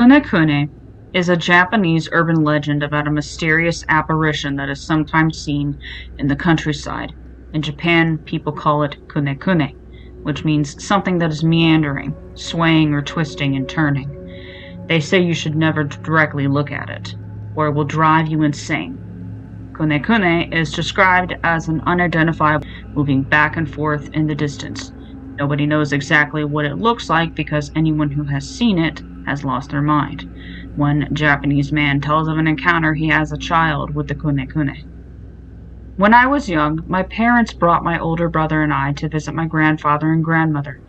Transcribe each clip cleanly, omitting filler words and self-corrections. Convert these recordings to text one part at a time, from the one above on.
Kunekune is a Japanese urban legend about a mysterious apparition that is sometimes seen in the countryside. In Japan, people call it Kunekune, which means something that is meandering, swaying or twisting and turning. They say you should never directly look at it, or it will drive you insane. Kunekune is described as an unidentifiable moving back and forth in the distance. Nobody knows exactly what it looks like because anyone who has seen it has lost their mind. One Japanese man tells of an encounter he has as a child with the Kunekune. When I was young, my parents brought my older brother and I to visit my grandfather and grandmother.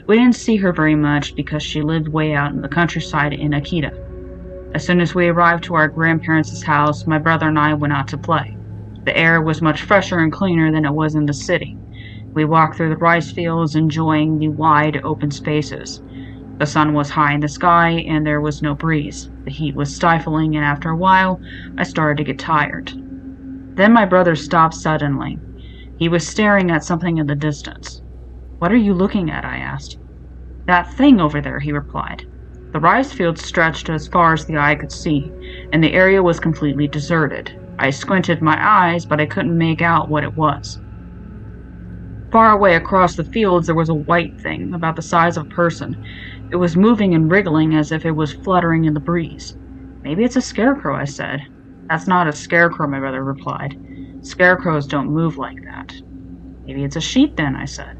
We didn't see her very much because she lived way out in the countryside in Akita. As soon as we arrived to our grandparents' house, my brother and I went out to play. The air was much fresher and cleaner than it was in the city. We walked through the rice fields, enjoying the wide, open spaces. The sun was high in the sky, and there was no breeze. The heat was stifling, and after a while, I started to get tired. Then my brother stopped suddenly. He was staring at something in the distance. "What are you looking at?" I asked. "That thing over there," he replied. The rice fields stretched as far as the eye could see, and the area was completely deserted. I squinted my eyes, but I couldn't make out what it was. Far away across the fields there was a white thing, about the size of a person. It was moving and wriggling as if it was fluttering in the breeze. "Maybe it's a scarecrow," I said. "That's not a scarecrow," my brother replied. "Scarecrows don't move like that." "Maybe it's a sheet then," I said.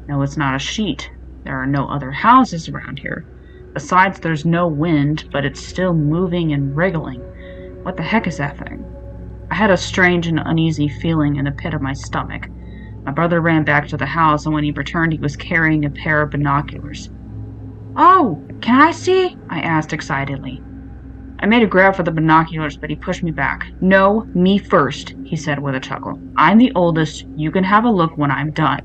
"No, it's not a sheet. There are no other houses around here. Besides, there's no wind, but it's still moving and wriggling. What the heck is that thing?" I had a strange and uneasy feeling in the pit of my stomach. My brother ran back to the house, and when he returned, he was carrying a pair of binoculars. "Oh, can I see?" I asked excitedly. I made a grab for the binoculars, but he pushed me back. "No, me first," he said with a chuckle. "I'm the oldest. You can have a look when I'm done."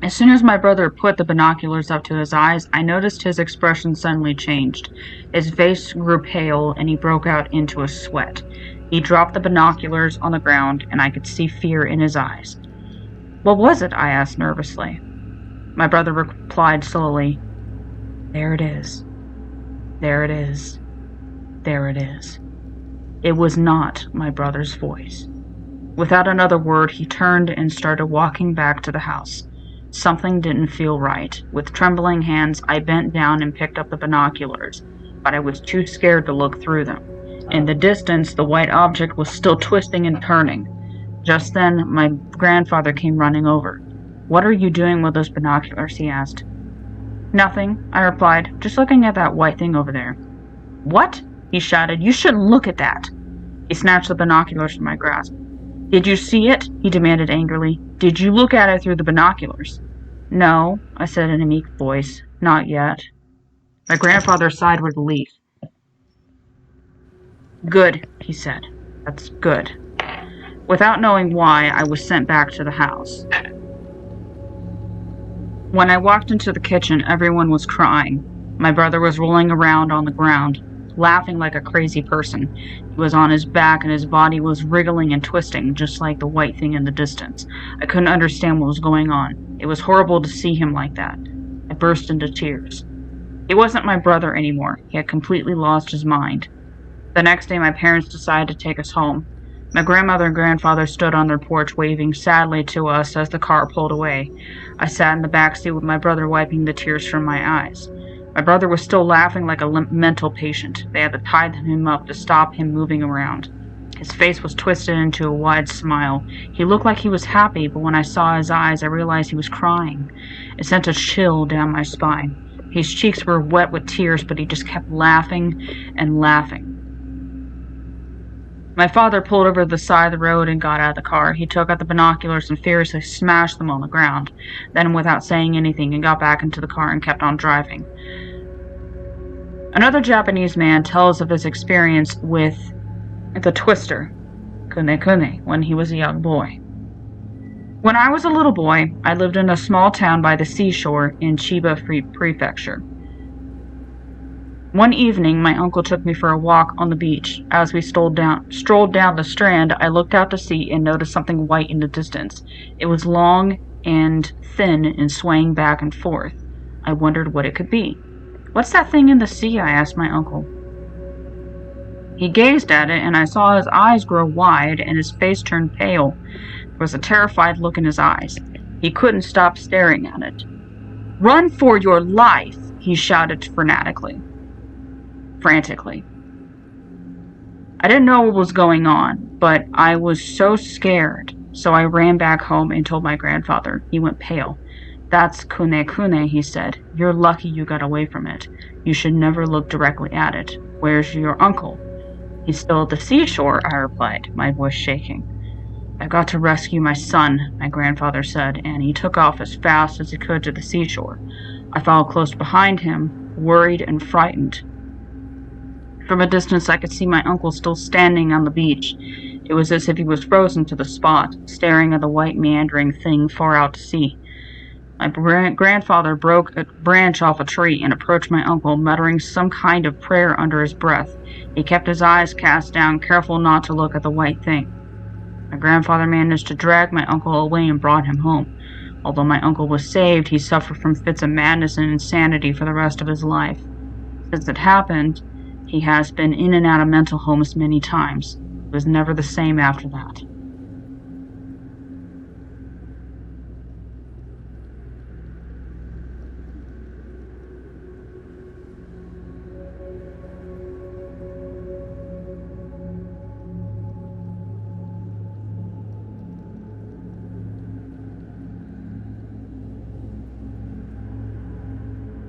As soon as my brother put the binoculars up to his eyes, I noticed his expression suddenly changed. His face grew pale, and he broke out into a sweat. He dropped the binoculars on the ground, and I could see fear in his eyes. "What was it?" I asked nervously. My brother replied slowly, "There it is. There it is. There it is." It was not my brother's voice. Without another word, he turned and started walking back to the house. Something didn't feel right. With trembling hands, I bent down and picked up the binoculars, but I was too scared to look through them. In the distance, the white object was still twisting and turning. Just then, my grandfather came running over. "What are you doing with those binoculars?" he asked. "Nothing," I replied. "Just looking at that white thing over there." "What?" he shouted. "You shouldn't look at that." He snatched the binoculars from my grasp. "Did you see it?" he demanded angrily. "Did you look at it through the binoculars?" "No," I said in a meek voice. "Not yet." My grandfather sighed with relief. "Good," he said. "That's good." Without knowing why, I was sent back to the house. When I walked into the kitchen, everyone was crying. My brother was rolling around on the ground, laughing like a crazy person. He was on his back and his body was wriggling and twisting, just like the white thing in the distance. I couldn't understand what was going on. It was horrible to see him like that. I burst into tears. He wasn't my brother anymore. He had completely lost his mind. The next day, my parents decided to take us home. My grandmother and grandfather stood on their porch waving sadly to us as the car pulled away. I sat in the back seat with my brother wiping the tears from my eyes. My brother was still laughing like a mental patient. They had to tie him up to stop him moving around. His face was twisted into a wide smile. He looked like he was happy, but when I saw his eyes, I realized he was crying. It sent a chill down my spine. His cheeks were wet with tears, but he just kept laughing and laughing. My father pulled over to the side of the road and got out of the car. He took out the binoculars and furiously smashed them on the ground. Then, without saying anything, he got back into the car and kept on driving. Another Japanese man tells of his experience with the twister, Kunekune, when he was a young boy. When I was a little boy, I lived in a small town by the seashore in Chiba Prefecture. One evening, my uncle took me for a walk on the beach. As we strolled down the strand, I looked out to sea and noticed something white in the distance. It was long and thin and swaying back and forth. I wondered what it could be. "What's that thing in the sea?" I asked my uncle. He gazed at it, and I saw his eyes grow wide and his face turn pale. There was a terrified look in his eyes. He couldn't stop staring at it. "Run for your life!" he shouted frantically. I didn't know what was going on, but I was so scared, so I ran back home and told my grandfather. He went pale. "That's Kunekune," he said. "You're lucky you got away from it. You should never look directly at it. Where's your uncle?" "He's still at the seashore," I replied, my voice shaking. "I've got to rescue my son," my grandfather said, and he took off as fast as he could to the seashore. I followed close behind him, worried and frightened. From a distance I could see my uncle still standing on the beach. It was as if he was frozen to the spot, staring at the white meandering thing far out to sea. My grandfather broke a branch off a tree and approached my uncle, muttering some kind of prayer under his breath. He kept his eyes cast down, careful not to look at the white thing. My grandfather managed to drag my uncle away and brought him home. Although my uncle was saved, he suffered from fits of madness and insanity for the rest of his life. Since it happened, he has been in and out of mental homes many times. He was never the same after that.